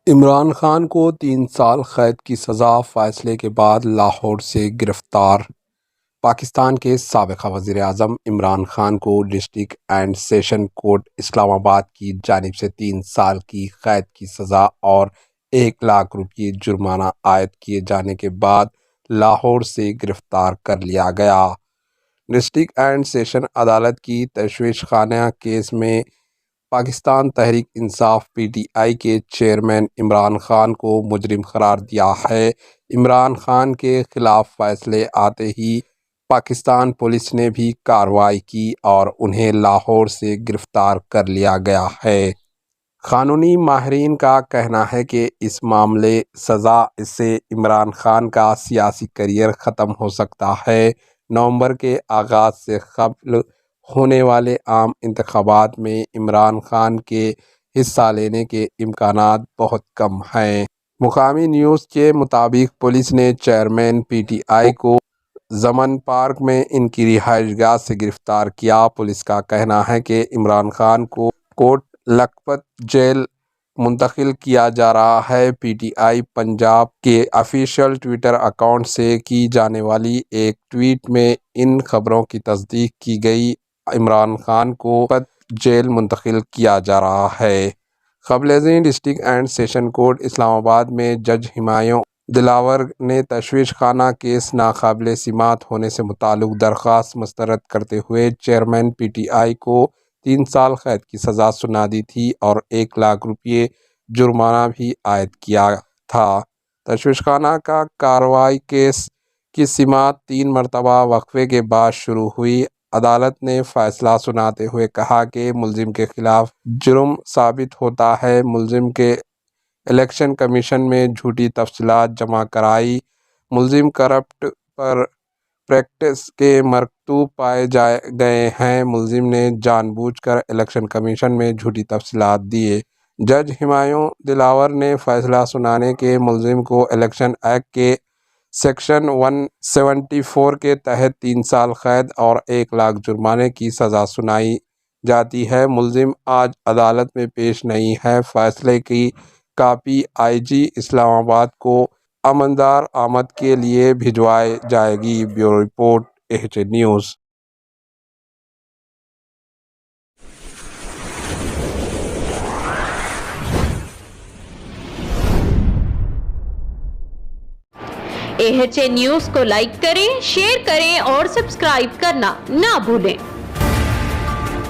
عمران خان کو 3 سال قید کی سزا فیصلے کے بعد لاہور سے گرفتار۔ پاکستان کے سابق وزیر اعظم عمران خان کو ڈسٹرکٹ اینڈ سیشن کورٹ اسلام آباد کی جانب سے 3 سال کی قید کی سزا اور 1 لاکھ روپے جرمانہ عائد کیے جانے کے بعد لاہور سے گرفتار کر لیا گیا۔ ڈسٹرکٹ اینڈ سیشن عدالت کی تشویش خانہ کیس میں Pakistan Tehreek Insaf P T I کے چیئرمین عمران خان کو مجرم قرار دیا ہے۔ عمران خان کے خلاف فیصلے آتے ہی پاکستان پولیس نے بھی کارروائی کی اور انہیں لاہور سے گرفتار کر لیا گیا ہے۔ قانونی ماہرین کا کہنا ہے کہ اس معاملے سزا سے عمران خان کا سیاسی کیریئر ختم ہو سکتا ہے۔ نومبر کے آغاز سے قبل ہونے والے عام انتخابات میں عمران خان کے حصہ لینے کے امکانات بہت کم ہیں۔ مقامی نیوز کے مطابق پولیس نے چیئرمین پی ٹی آئی کو زمن پارک میں ان کی رہائش گاہ سے گرفتار کیا۔ پولیس کا کہنا ہے کہ عمران خان کو کوٹ لکھپت جیل منتقل کیا جا رہا ہے۔ پی ٹی آئی پنجاب کے آفیشیل ٹویٹر اکاؤنٹ سے کی جانے والی ایک ٹویٹ میں ان خبروں کی تصدیق کی گئی۔ عمران خان کو جیل منتقل کیا جا رہا ہے۔ قبل ازیں ڈسٹرکٹ اینڈ سیشن کورٹ اسلام آباد میں جج ہمایوں دلاور نے تشویش خانہ کیس ناقابل سماعت ہونے سے متعلق درخواست مسترد کرتے ہوئے چیئرمین پی ٹی آئی کو 3 سال قید کی سزا سنا دی تھی اور 1 لاکھ روپے جرمانہ بھی عائد کیا تھا۔ تشویش خانہ کا کارروائی کیس کی سماعت 3 مرتبہ وقفے کے بعد شروع ہوئی۔ عدالت نے فیصلہ سناتے ہوئے کہا کہ ملزم کے خلاف جرم ثابت ہوتا ہے۔ ملزم کے الیکشن کمیشن میں جھوٹی تفصیلات جمع کرائی۔ ملزم کرپٹ پریکٹس کے مرتکب پائے گئے ہیں۔ ملزم نے جان بوجھ کر الیکشن کمیشن میں جھوٹی تفصیلات دیے۔ جج ہمایوں دلاور نے فیصلہ سنانے کے ملزم کو الیکشن ایکٹ کے سیکشن 174 کے تحت 3 سال قید اور 1 لاکھ جرمانے کی سزا سنائی جاتی ہے۔ ملزم آج عدالت میں پیش نہیں ہے۔ فیصلے کی کاپی آئی جی اسلام آباد کو اماندار آمد کے لیے بھجوائی جائے گی۔ Bureau report AHA news. AHA news کو لائک کریں، شیئر کریں اور سبسکرائب کرنا نہ بھولیں۔